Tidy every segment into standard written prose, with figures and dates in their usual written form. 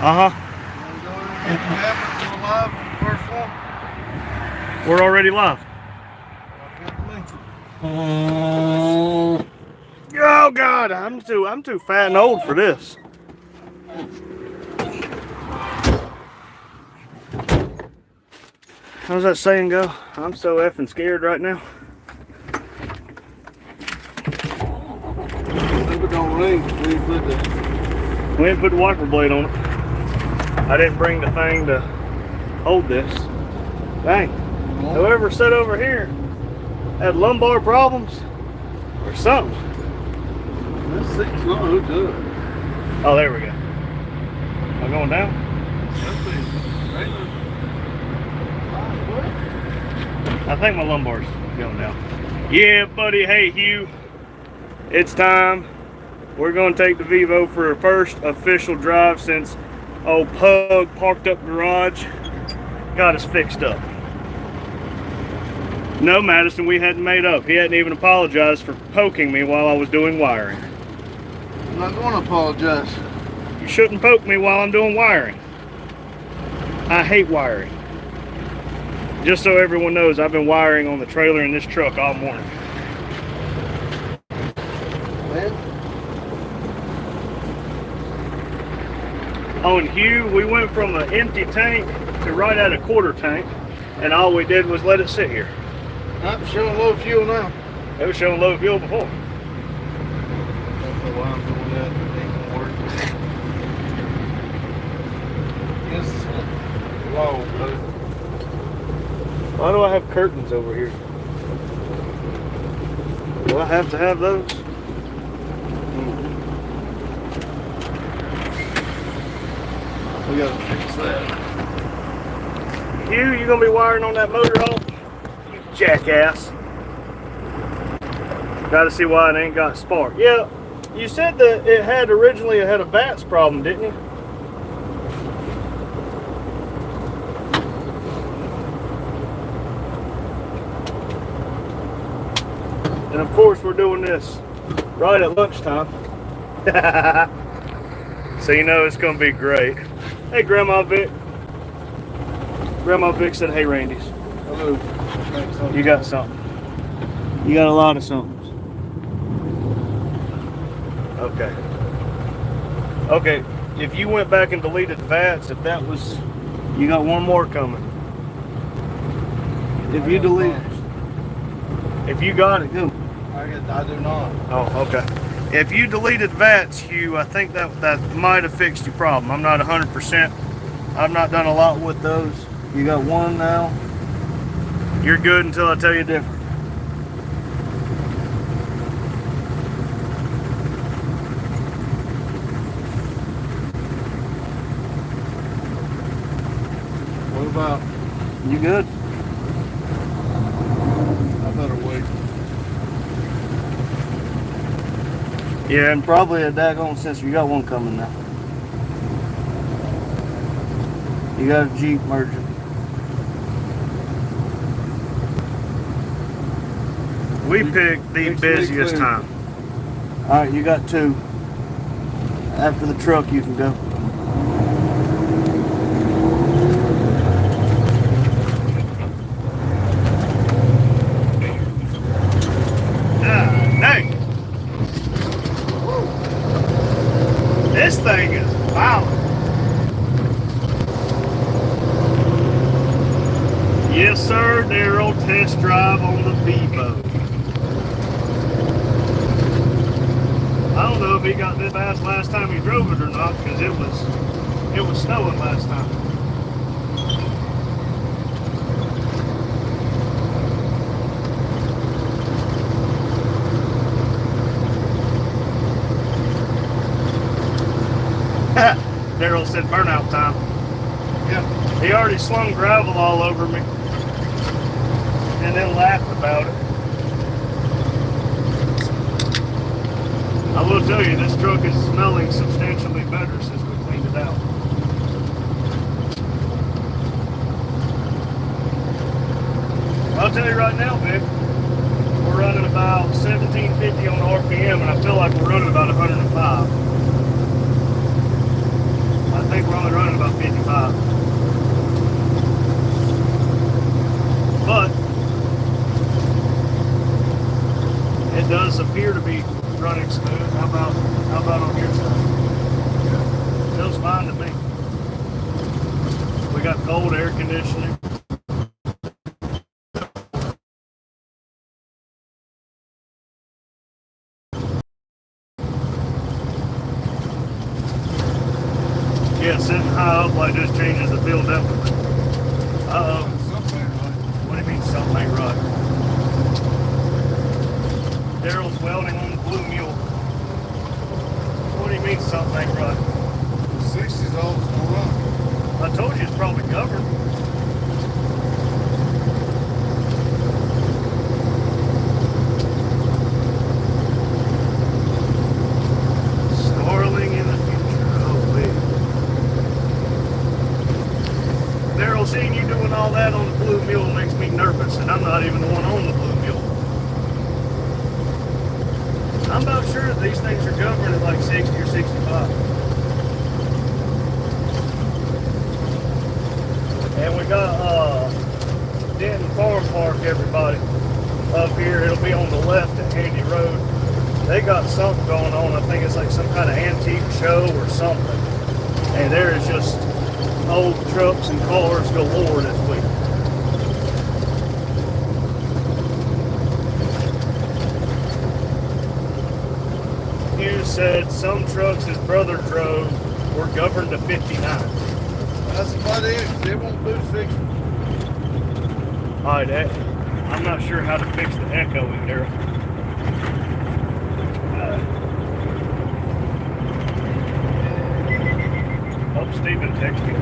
Uh-huh. We're already live. Oh God, I'm too fat and old for this. How's that saying go? I'm so effing scared right now. We didn't put the wiper blade on it. I didn't bring the thing to hold this. Dang. Whoever sat over here had lumbar problems or something. This thing's not hooked up. Oh, there we go. Am I going down? I think my lumbar's going down. Yeah, buddy. Hey, Hugh. It's time. We're going to take the Vivo for our first official drive since old Pug parked up garage. Got us fixed up. No, Madison, we hadn't made up. He hadn't even apologized for poking me while I was doing wiring. I'm not going to apologize. You shouldn't poke me while I'm doing wiring. I hate wiring. Just so everyone knows, I've been wiring on the trailer in this truck all morning. On Hugh, we went from an empty tank to right at a quarter tank, and all we did was let it sit here. I'm showing low fuel now. It was showing low fuel before. I don't know why I'm doing that. It ain't gonna work. This is low, buddy. Why do I have curtains over here? Do I have to have those? We gotta fix that. Hugh, you gonna be wiring on that motor home? You jackass. Gotta see why it ain't got spark. Yeah, you said that it had originally had a VATS problem, didn't you? And of course we're doing this right at lunchtime. So you know it's gonna be great. Hey, Grandma Vic. Grandma Vic said, hey, Randy's. Hello. You got something. You got a lot of something. Okay. Okay, if you went back and deleted VATS, if that was, you got one more coming. If you delete, if you got it, go. I do not. Oh, okay. If you deleted VATS, Hugh, I think that might have fixed your problem. I'm not 100%. I've not done a lot with those. You got one now. You're good until I tell you different. What about? You good? I better wait. Yeah, and probably a daggone sensor. You got one coming now. You got a Jeep merger. We picked the busiest time. Alright, you got two. After the truck, you can go. This thing is violent. Yes, sir, Daryl. Test drive on the Vivo. I don't know if he got this fast last time he drove it or not, because it was snowing last time. Daryl said burnout time. Yeah. He already slung gravel all over me and then laughed about it. I will tell you, this truck is smelling substantially better since we cleaned it out. I'll tell you right now, Vic, we're running about 1750 on the RPM, and I feel like we're running about 105. fine to me. We got cold air conditioning. Yeah, sitting high up like this changes the feel definitely. Uh-oh. Something ain't right. What do you mean something ain't right? Daryl's welding on the Blue Mule. What do you mean something ain't right? The 60's all it's gonna run. I told you it's probably governed. Snarling in the future. Oh, wait. Daryl, seeing you doing all that on the Blue Mule makes me nervous, and I'm not even the one on the Blue Mule. I'm about sure that these things are governed at like 60 or 65. And we got Denton Farm Park, everybody, up here. It'll be on the left at Handy Road. They got something going on. I think it's like some kind of antique show or something. And there is just old trucks and cars galore this week. Hughes said some trucks his brother drove were governed to 59. That's about it. They won't do 60. Alright, I'm not sure how to fix the echoing there. Hope Stephen texted me.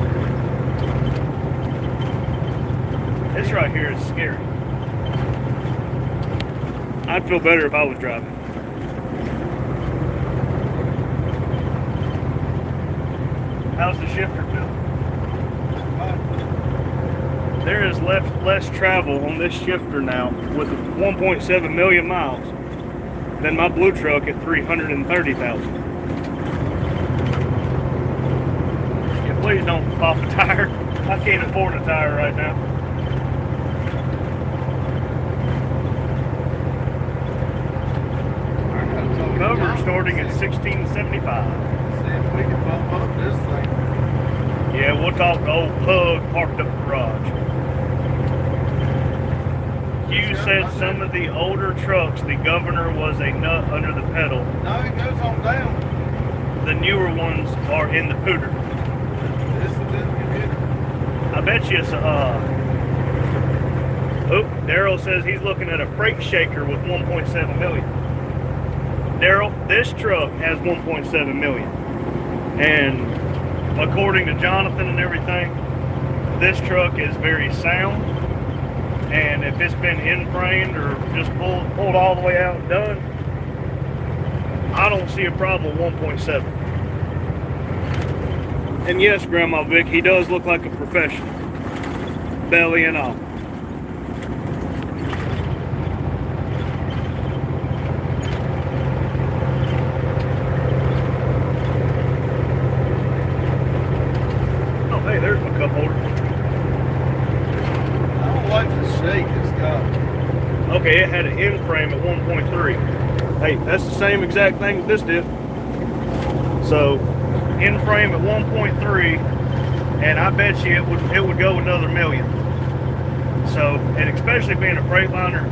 This right here is scary. I'd feel better if I was driving. How's the shifter feel? There is less travel on this shifter now with 1.7 million miles than my blue truck at 330,000. Yeah, please don't pop a tire. I can't afford a tire right now. Cover starting at $16.75. See if we can bump up this thing. Yeah, we'll talk to old Pug parked up the garage. Hugh said some of the older trucks, the governor was a nut under the pedal. No, it goes on down. The newer ones are in the pooter. This is in the computer. I bet you it's Daryl says he's looking at a freight shaker with 1.7 million. Daryl, this truck has 1.7 million. And according to Jonathan and everything, this truck is very sound. And if it's been in-framed or just pulled all the way out and done, I don't see a problem with 1.7. And yes, Grandma Vic, he does look like a professional. Belly and all. Oh, hey, there's my cup holder. I don't like the shake it's got. Okay, it had an in-frame at 1.3. Hey, that's the same exact thing that this did. So, in-frame at 1.3, and I bet you it would go another million. So, and especially being a Freightliner,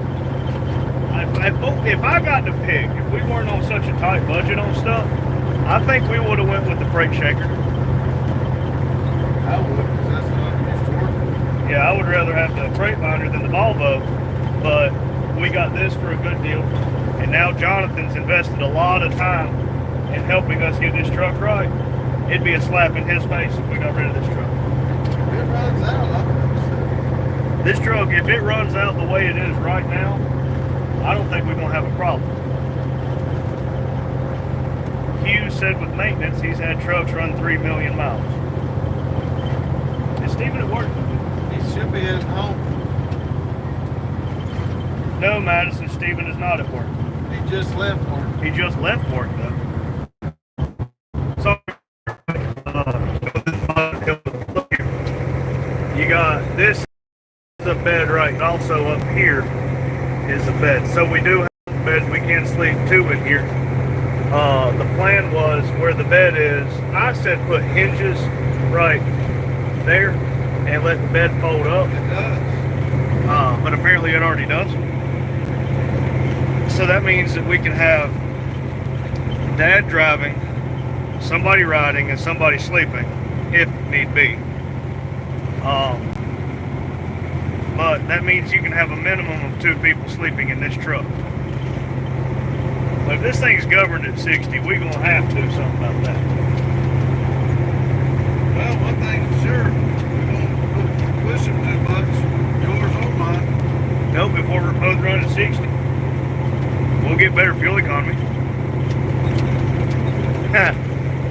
if I got to pick, if we weren't on such a tight budget on stuff, I think we would have went with the freight shaker. I would, because that's not used to working. Yeah, I would rather have the Freightliner than the Volvo, but we got this for a good deal. And now Jonathan's invested a lot of time in helping us get this truck right. It'd be a slap in his face if we got rid of this truck. If it runs out, I'm going to This truck, if it runs out the way it is right now, I don't think we're going to have a problem. Hughes said with maintenance, he's had trucks run 3 million miles. Is Stephen at work? He should be at home. No, Madison, Stephen is not at work. He just left work. He just left work, though. Sorry. You got this is the bed right, and also up here is the bed. So we do have beds we can sleep two in here. The plan was where the bed is. I said put hinges right there and let the bed fold up. It does. But apparently it already does. So that means that we can have Dad driving, somebody riding, and somebody sleeping, if need be. But that means you can have a minimum of 2 people sleeping in this truck. But if this thing's governed at 60, we're gonna have to do something about that. Well, one thing for sure, we won't push them too much. Yours or mine. Nope, if we're both running 60, we'll get better fuel economy.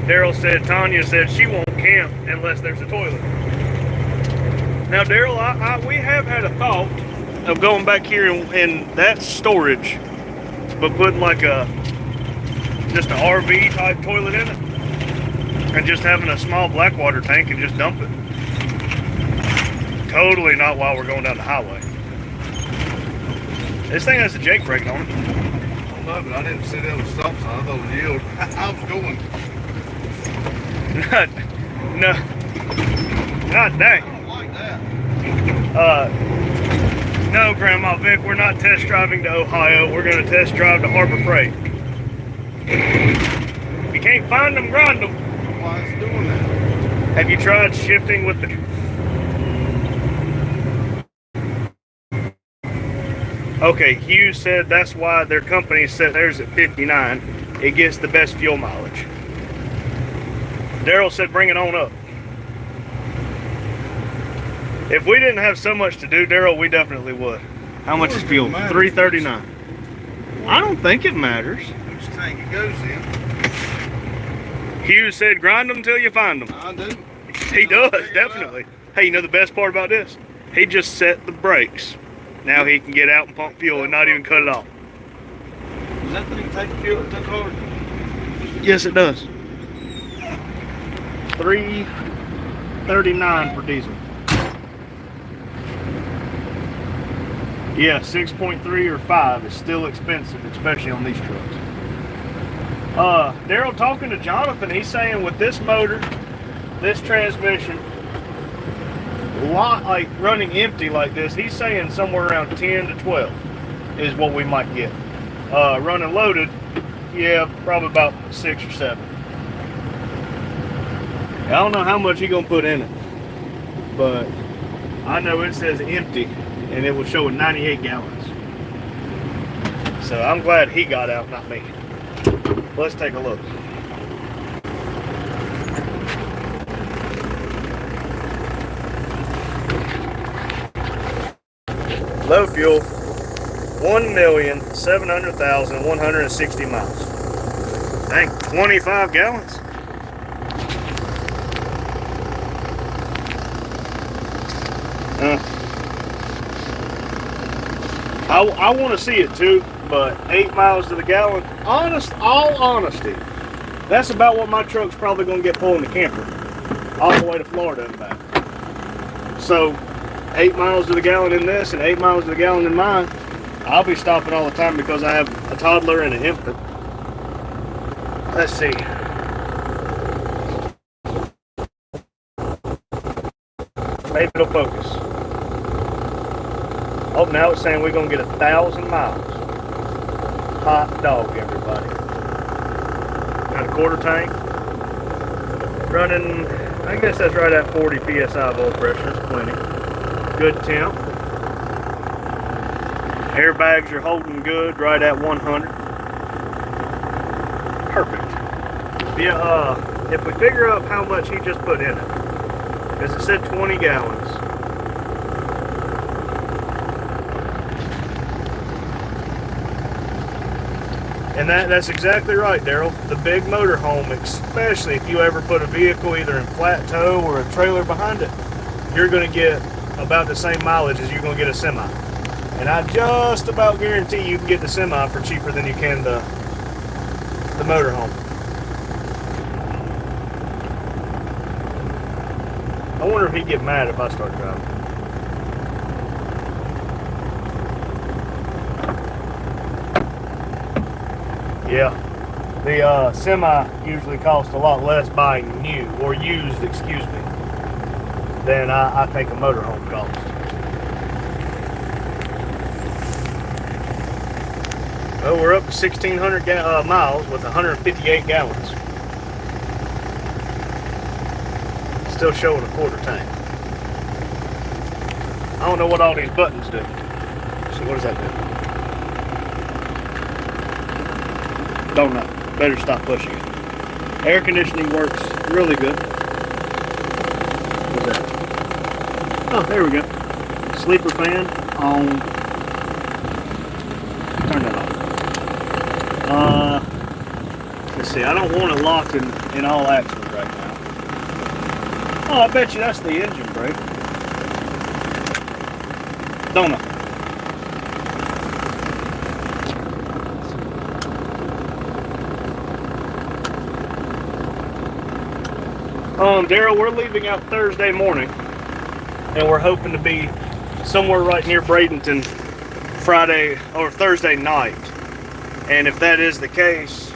Daryl said, Tanya said she won't camp unless there's a toilet. Now, Daryl, we have had a thought of going back here in that storage, but putting like just an RV type toilet in it, and just having a small Blackwater tank and just dump it. Totally not while we're going down the highway. This thing has a Jake brake on it. I don't know, but I didn't see that with stop sign. I thought it was yield. I was going. Not I that. don't like that. No, Grandma Vic, we're not test driving to Ohio. We're going to test drive to Harbor Freight. If you can't find them, grind them. Why it's doing that? Have you tried shifting with the... Okay, Hugh said that's why their company set theirs at 59. It gets the best fuel mileage. Daryl said bring it on up. If we didn't have so much to do, Daryl, we definitely would. How much is fuel? $3.39. I don't think it matters. Which tank it goes in. Hugh said grind them till you find them. I do. He does, definitely. Hey, you know the best part about this? He just set the brakes. Now he can get out and pump fuel and not even cut it off. Does that thing take fuel at the car? Yes, it does. $3.39 for diesel. Yeah, 6.3 or 5 is still expensive, especially on these trucks. Daryl, talking to Jonathan, he's saying with this motor, this transmission, like running empty like this, he's saying somewhere around 10 to 12 is what we might get. Running loaded, yeah, probably about 6 or 7. I don't know how much he's gonna put in it, but I know it says empty and it will show 98 gallons. So I'm glad he got out, not me. Let's take a look. Low fuel, 1,700,160 miles. Dang, 25 gallons. I want to see it too, but 8 miles to the gallon, all honesty, that's about what my truck's probably going to get pulling the camper all the way to Florida and back. So 8 miles to the gallon in this and 8 miles to the gallon in mine, I'll be stopping all the time because I have a toddler and an infant. Let's see. Maybe it'll focus. Oh, now it's saying we're going to get 1,000 miles. Hot dog, everybody. Got a quarter tank. Running, I guess that's right at 40 PSI of oil pressure. That's plenty. Good temp. Airbags are holding good, right at 100. Perfect. Yeah, if we figure out how much he just put in it, because it said 20 gallons. And that's exactly right, Daryl. The big motorhome, especially if you ever put a vehicle either in flat tow or a trailer behind it, you're going to get about the same mileage as you're going to get a semi. And I just about guarantee you can get the semi for cheaper than you can the motorhome. I wonder if he'd get mad if I start driving. Yeah. The semi usually costs a lot less buying new, or used, excuse me, than I think a motorhome costs. Well, we're up to 1,600 miles with 158 gallons. Still showing a quarter tank. I don't know what all these buttons do. So what does that do? Don't know. Better stop pushing it. Air conditioning works really good. What's that? Oh, there we go. Sleeper fan on. Turn that off. Let's see. I don't want it locked in all actions right now. Oh, I bet you that's the engine brake. Don't know. Daryl, we're leaving out Thursday morning, and we're hoping to be somewhere right near Bradenton Friday or Thursday night. And if that is the case,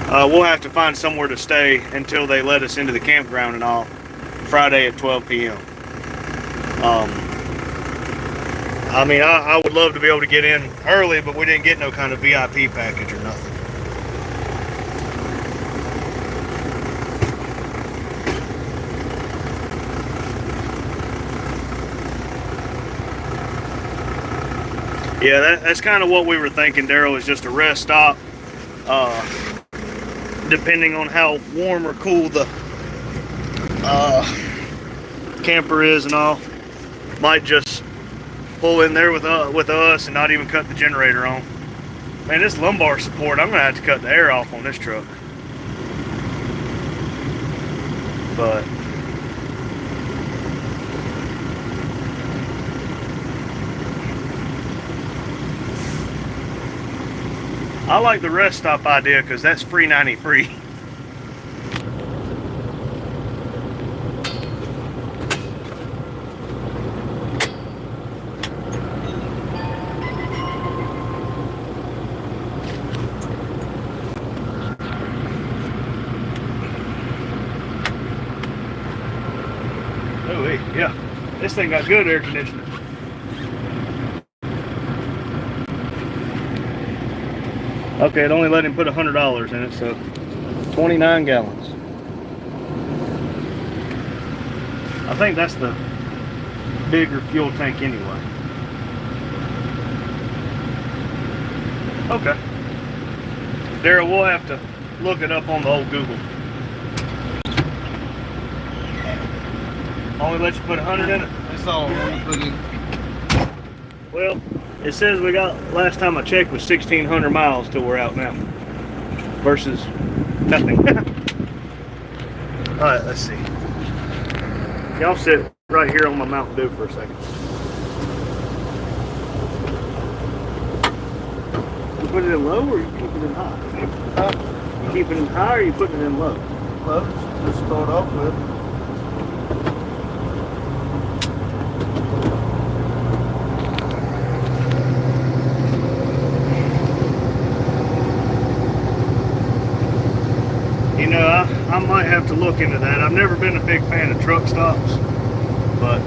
we'll have to find somewhere to stay until they let us into the campground and all Friday at 12 p.m. I mean, I would love to be able to get in early, but we didn't get no kind of VIP package or nothing. Yeah, that's kind of what we were thinking, Daryl, is just a rest stop. Depending on how warm or cool the camper is and all, might just pull in there with us and not even cut the generator on. Man, this lumbar support, I'm gonna have to cut the air off on this truck. But I like the rest stop idea because that's free 93. Oh, yeah, this thing got good air conditioning. Okay, it only let him put $100 in it, so 29 gallons. I think that's the bigger fuel tank anyway. Okay. Daryl, we'll have to look it up on the old Google. Only let you put 100 in it? That's all I want to put in. Well, it says we got, last time I checked, was 1,600 miles till we're out now. Versus nothing. Alright, let's see. Y'all sit right here on my Mountain Dew for a second. You put it in low or you keep it in high? You keep it in high or you putting it in low? Well, just start off with. You know, I might have to look into that. I've never been a big fan of truck stops, but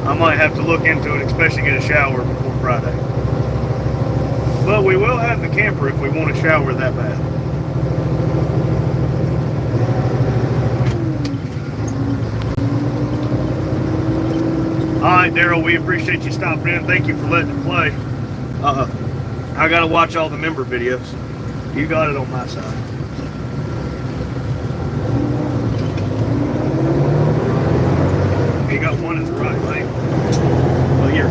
I might have to look into it, especially get a shower before Friday. But we will have the camper if we want to shower that bad. Alright, Daryl, we appreciate you stopping in. Thank you for letting it play. I gotta watch all the member videos. You got it on my side. You got one in the right lane. Well, here.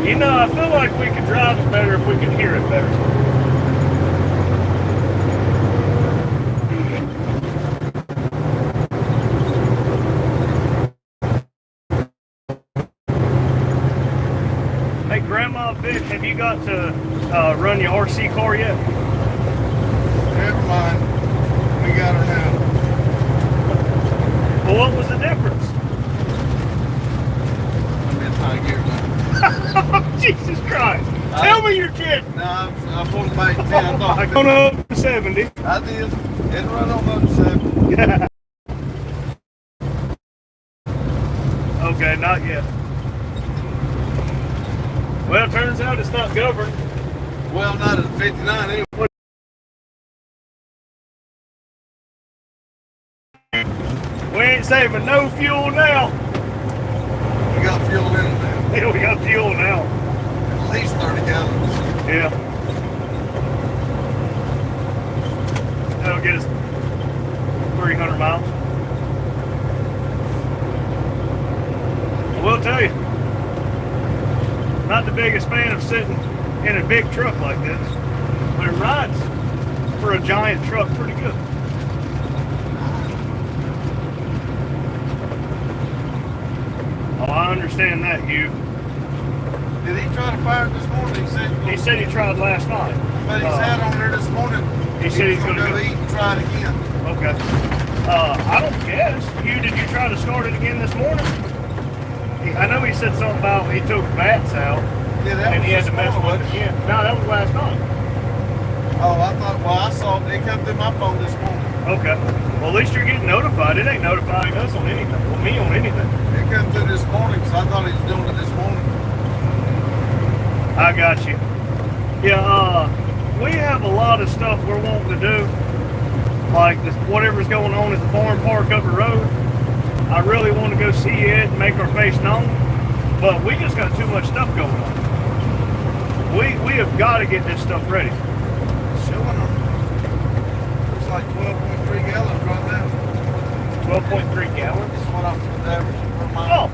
You know, I feel like we could drive it better if we could hear it better. Hey, Grandma Vic, have you got to run your RC car yet? Never mind. We got her now. Well, what was the difference? high gear now. Jesus Christ. Tell me you're kidding. No, I pulled back 10. I thought I don't know up to 70. I did. It run on up to 7. Yeah. Okay, not yet. Well, it turns out it's not governed. Well, not at 59 anyway. We ain't saving no fuel now. We got fuel in it now. Yeah, we got fuel now. At least 30 gallons. Yeah. That'll get us 300 miles. I will tell you, not the biggest fan of sitting in a big truck like this, but it rides for a giant truck pretty good. Oh, I understand that, Hugh. Did he try to fire it this morning? He said he tried last night. But he's out on there this morning. He said he's gonna go go eat and try it again. Okay. I don't guess. Hugh, did you try to start it again this morning? I know he said something about he took bats out Yeah, that and was he had this to mess morning, with it again. No, that was last night. Oh, I thought, well, I saw it. It come through my phone this morning. Okay. Well, at least you're getting notified. It ain't notifying us on anything. Well, me on anything. It come through this morning, so I thought he was doing it this morning. I got you. Yeah, we have a lot of stuff we're wanting to do. Like this, whatever's going on at the farm park up the road. I really want to go see it and make our face known. But we just got too much stuff going on. We have got to get this stuff ready. Showing them. It's like 12.3 gallons right now. 12.3 gallons? That's what I'm averaging per mile.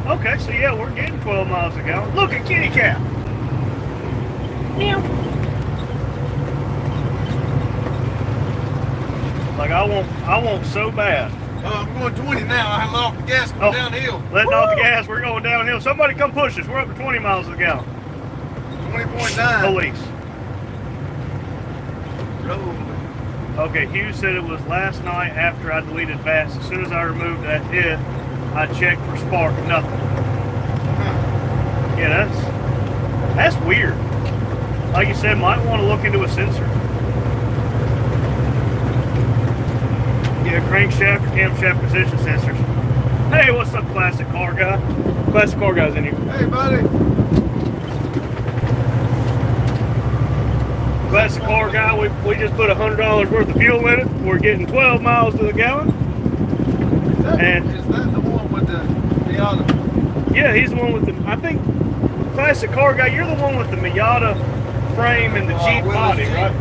Oh, okay. So yeah, we're getting 12 miles a gallon. Look at kitty cat. Meow. Like I want so bad. I'm going 20 now. I let off the gas going downhill. Letting off the gas, we're going downhill. Somebody come push us. We're up to 20 miles a gallon. 20.9. Police. Roll. Okay, Hugh said it was last night after I deleted bats. As soon as I removed that hit, I checked for spark, nothing. Huh. Yeah, that's weird. Like you said, might want to look into a sensor. Yeah, crankshaft or camshaft position sensors. Hey, what's up, classic car guy? Classic car guy's in here. Hey, buddy. Classic car guy, we just put $100 worth of fuel in it. We're getting 12 miles to the gallon. Is that the one with the Miata? Yeah, he's the one with the, I think, classic car guy, you're the one with the Miata frame and the Jeep body, Jeep, right?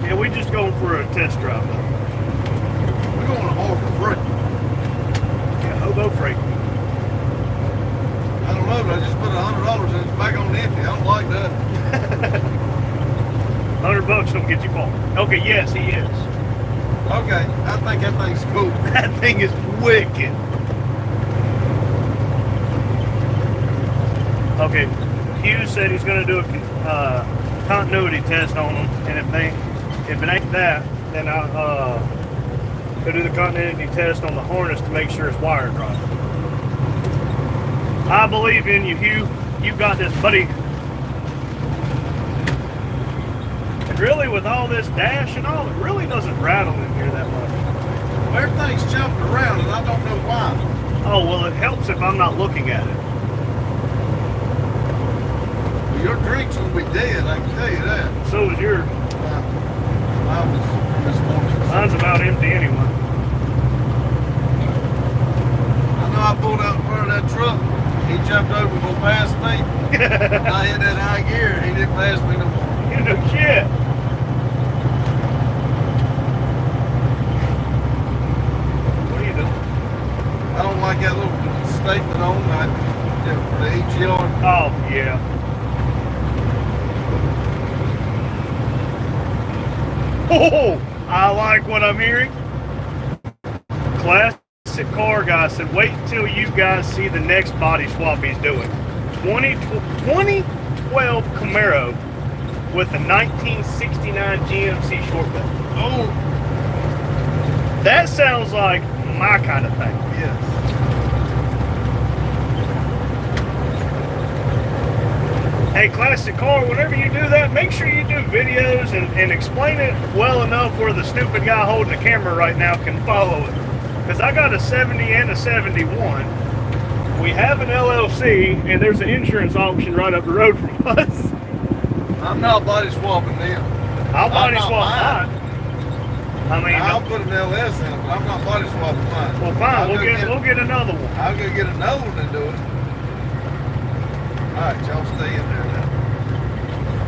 Yeah, we just going for a test drive though. We're going to Harbor Freight. Yeah, Hobo Freight. I don't know, but I just put $100 in it back on empty. I don't like that. $100 don't get you far. Okay, yes, he is. Okay, I think that thing's cool. That thing is wicked. Okay, Hughes said he's going to do a continuity test on them, and if it ain't that, then I'll go do the continuity test on the harness to make sure it's wired right. I believe in you, Hugh. You got this, buddy. And really, with all this dash and all, it really doesn't rattle in here that much. Everything's jumping around, and I don't know why. Oh, well, it helps if I'm not looking at it. Well, your drink's going to be dead, I can tell you that. So is yours. I was from this morning. Mine's about empty anyway. I know I pulled out in front of that truck. He jumped over and go past me. I hit that high gear. He didn't pass me no more. You know shit. What are you doing? I don't like that little statement on that for the EGR. Oh, yeah. Oh, I like what I'm hearing. Classic car guy said, wait until you guys see the next body swap he's doing. 2012 Camaro with a 1969 GMC short bed. Oh, That sounds like my kind of thing. Yes. Hey, Classic Car, whenever you do that, make sure you do videos and explain it well enough where the stupid guy holding the camera right now can follow it. Because I got a 70 and a 71. We have an LLC, and there's an insurance auction right up the road from us. I'm not body swapping them. I'll body I'm not swap mine. mine. I mean, I'll put an LS in it, but I'm not body swapping mine. well, fine, I'll we'll go get another one. I'll go get another one and do it. Alright, y'all stay in there now.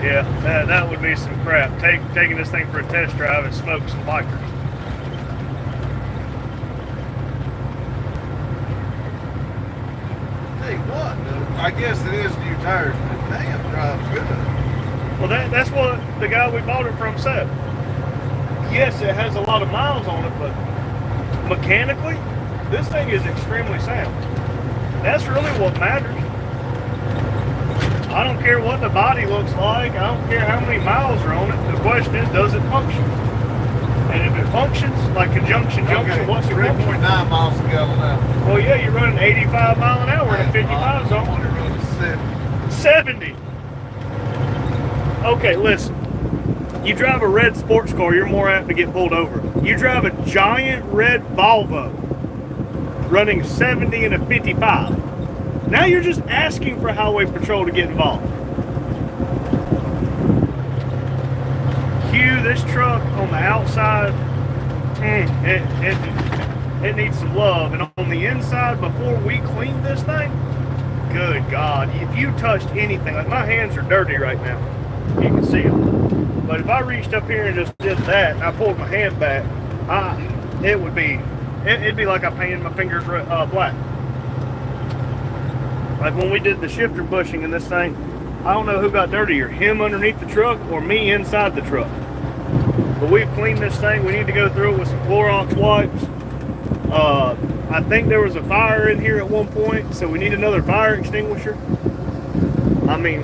Yeah, that would be some crap. Taking this thing for a test drive and smoke some bikers. Hey, what? I guess it is new tires, but damn, drives good. Well, that's what the guy we bought it from said. Yes, it has a lot of miles on it, but mechanically, this thing is extremely sound. That's really what matters. I don't care what the body looks like. I don't care how many miles are on it. The question is, does it function? And if it functions, like conjunction junction, what's your function? 3.9 miles a gallon now. Well, yeah, you're running 85 mile an hour in a 55 zone. 70. Okay, listen. You drive a red sports car, you're more apt to get pulled over. You drive a giant red Volvo running 70 in a 55. Now you're just asking for highway patrol to get involved. Hugh, this truck on the outside, it needs some love. And on the inside, before we clean this thing, good God, if you touched anything, like my hands are dirty right now, you can see them. But if I reached up here and just did that, and I pulled my hand back, it'd be like I painted my fingers black. Like when we did the shifter bushing in this thing, I don't know who got dirtier, him underneath the truck or me inside the truck. But we've cleaned this thing. We need to go through it with some Clorox wipes. I think there was a fire in here at one point, so we need another fire extinguisher. I mean,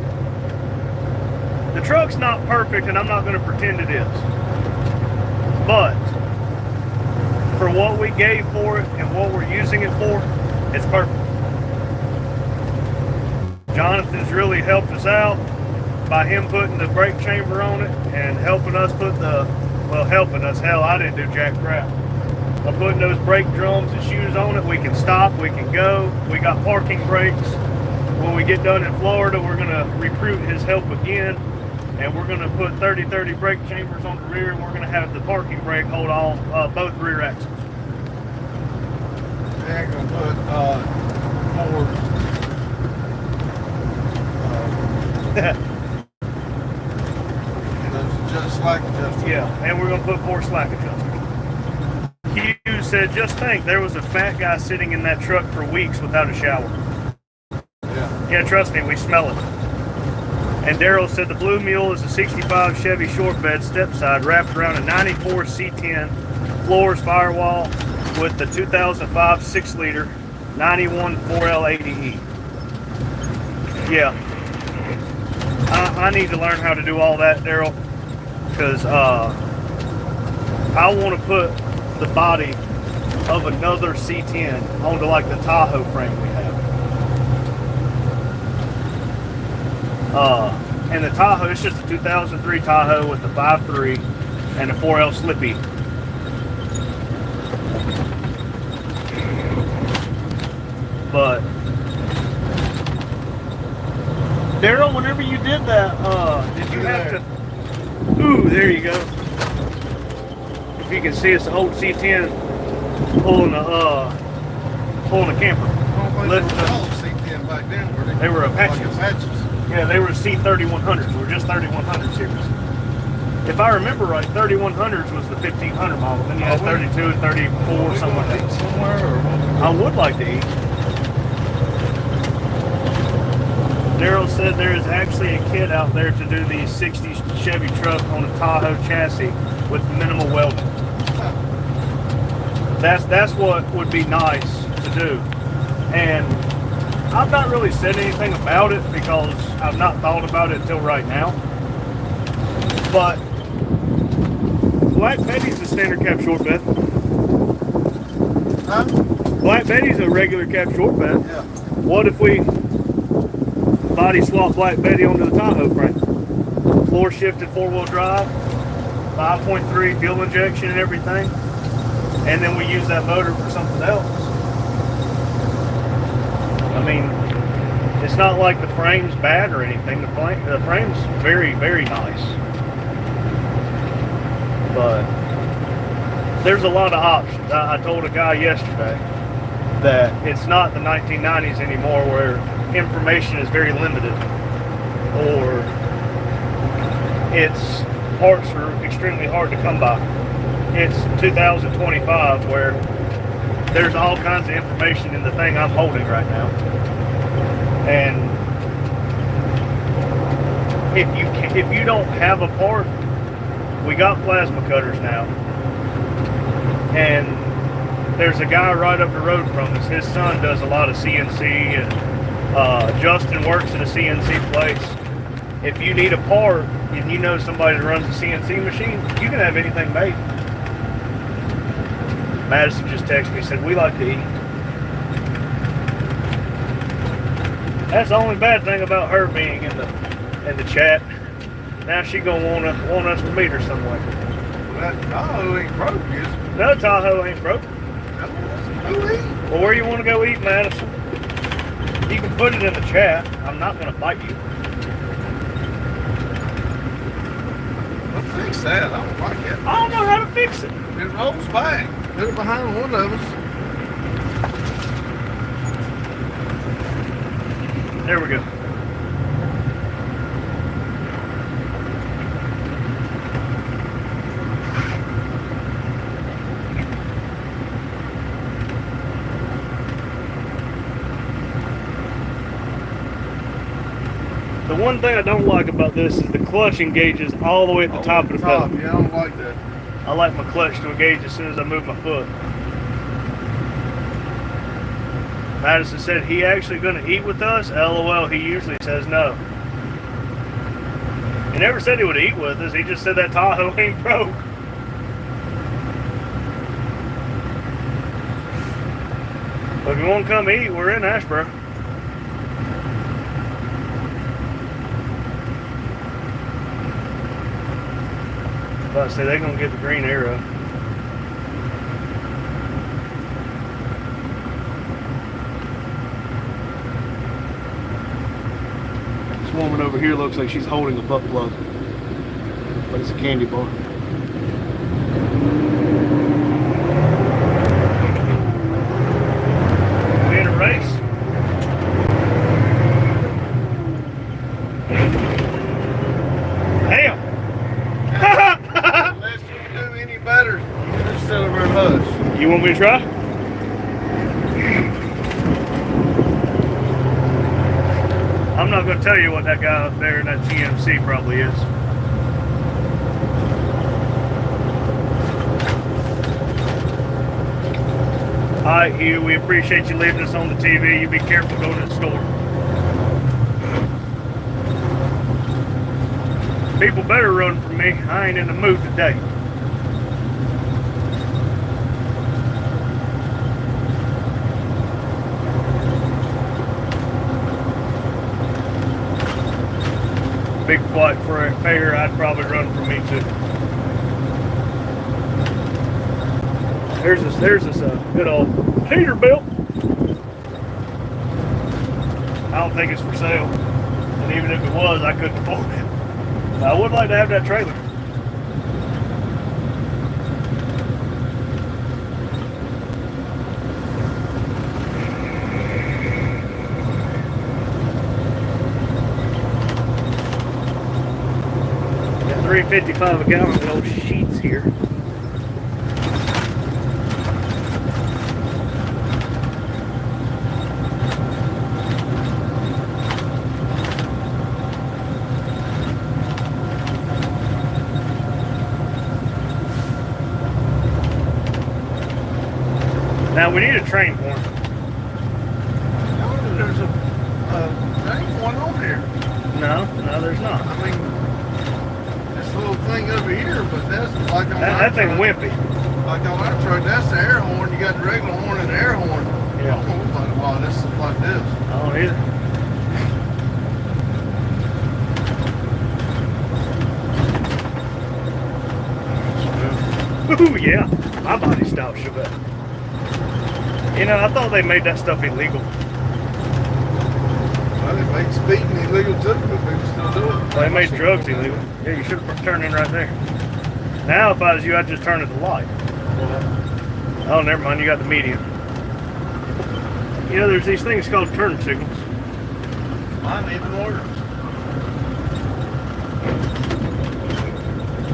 the truck's not perfect, and I'm not going to pretend it is. But for what we gave for it and what we're using it for, it's perfect. Jonathan's really helped us out by him putting the brake chamber on it and helping us put helping us, hell, I didn't do jack crap. By putting those brake drums and shoes on it, we can stop, we can go. We got parking brakes. When we get done in Florida, we're gonna recruit his help again, and we're gonna put 30-30 brake chambers on the rear, and we're gonna have the parking brake hold all both rear axles. They're gonna put more just slack adjusters. Yeah, and we're gonna put 4 slack adjusters. Hugh said, just think, there was a fat guy sitting in that truck for weeks without a shower. Yeah, trust me, we smell it. And Daryl said the Blue Mule is a 65 Chevy short bed step side wrapped around a 94 C10 floors firewall with the 2005 6-liter 91 4L80E. Yeah. I need to learn how to do all that, Daryl, because I want to put the body of another C10 onto like the Tahoe frame we have. And the Tahoe, it's just a 2003 Tahoe with the 5.3 and a 4L Slippy. But Daryl, whenever you did that, did you have to? Ooh, there you go. If you can see, it's an old C10 pulling a camper. C10 back then. They were Apaches. Like Apaches. Yeah, they were C3100s. We're just 3100 series. If I remember right, 3100s was the 1500 model. Then you had 32 and 34, something like that. Somewhere, or I would like to eat. Daryl said there is actually a kit out there to do the 60s Chevy truck on a Tahoe chassis with minimal welding. That's what would be nice to do. And I've not really said anything about it because I've not thought about it until right now. But Black Betty's a standard cab short bed. Huh? Black Betty's a regular cab short bed. Yeah. What if we body swap Black Betty onto the Tahoe frame? Floor shifted 4-wheel drive, 5.3 fuel injection and everything, and then we use that motor for something else. I mean, it's not like the frame's bad or anything. The frame's very, very nice. But there's a lot of options. I told a guy yesterday that it's not the 1990s anymore where information is very limited, or its parts are extremely hard to come by. It's 2025 where there's all kinds of information in the thing I'm holding right now. And if you don't have a part, we got plasma cutters now. And there's a guy right up the road from us. His son does a lot of CNC, and Justin works at a CNC place. If you need a part and you know somebody that runs a CNC machine, you can have anything made. Madison just texted me and said, we like to eat. That's the only bad thing about her being in the chat. Now she gonna want us to meet her somewhere. Well, that Tahoe ain't broke, is it? No, Tahoe ain't broke. Who eat? Well, where you want to go eat, Madison? You can put it in the chat. I'm not gonna fight you. Well, fix that. I don't like it. I don't know how to fix it. It rolls back. Put it behind one of us. There we go. The one thing I don't like about this is the clutch engages all the way at the top of the pedal. Yeah, I don't like that. I like my clutch to engage as soon as I move my foot. Madison said he actually going to eat with us. LOL, he usually says no. He never said he would eat with us. He just said that Tahoe ain't broke. But if you want to come eat, we're in Asheboro. But I say they're going to get the green arrow. This woman over here looks like she's holding a butt plug, but it's a candy bar. We in a race? Damn! Unless you do any better, just sit over and hush. You want me to try? I'm not going to tell you what that guy up there in that GMC probably is. Alright, Hugh, we appreciate you leaving us on the TV. You be careful going to the store. People better run from me. I ain't in the mood today. Big flight for a fair, I'd probably run from me too. There's this good old Peterbilt. I don't think it's for sale. And even if it was, I couldn't afford it. I would like to have that trailer. Got 355 a gallon of old sheets here. Now we need a train for him. There's there ain't one on there. No, there's not. I mean, this little thing over here, but that's like on That thing wimpy. Like on our truck, that's the air horn. You got the regular horn and this. I don't either. Ooh, yeah. My body style should have. You know, I thought they made that stuff illegal. Well, they make speeding illegal too, but people still do it. They made drugs illegal. Yeah, you should have turned in right there. Now, if I was you, I'd just turn at the light. Oh, never mind. You got the median. You know, there's these things called turn signals. Mine even worse.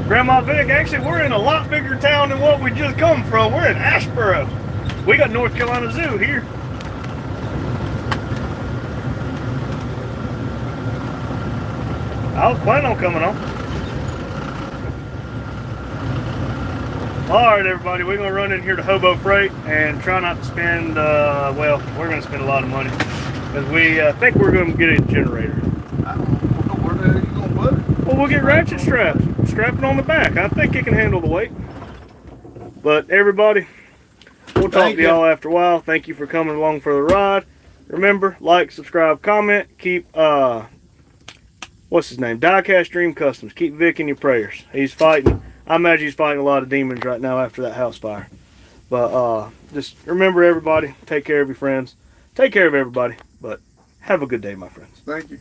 Grandma Vic, actually, we're in a lot bigger town than what we just come from. We're in Asheboro. We got North Carolina Zoo here. I was planning on coming on. All right, everybody, we're gonna run in here to Hobo Freight and try not to spend. Well, we're gonna spend a lot of money because we think we're gonna get a generator. I don't know where the hell you gonna put it. Well, we'll get ratchet straps, strap it on the back. I think it can handle the weight. But everybody, we'll talk Thank to you. y'all after a while. Thank you for coming along for the ride. Remember, like, subscribe, comment. Keep what's his name? Diecast Dream Customs. Keep Vic in your prayers. He's fighting. I imagine he's fighting a lot of demons right now after that house fire. But just remember, everybody, take care of your friends. Take care of everybody. But have a good day, my friends. Thank you.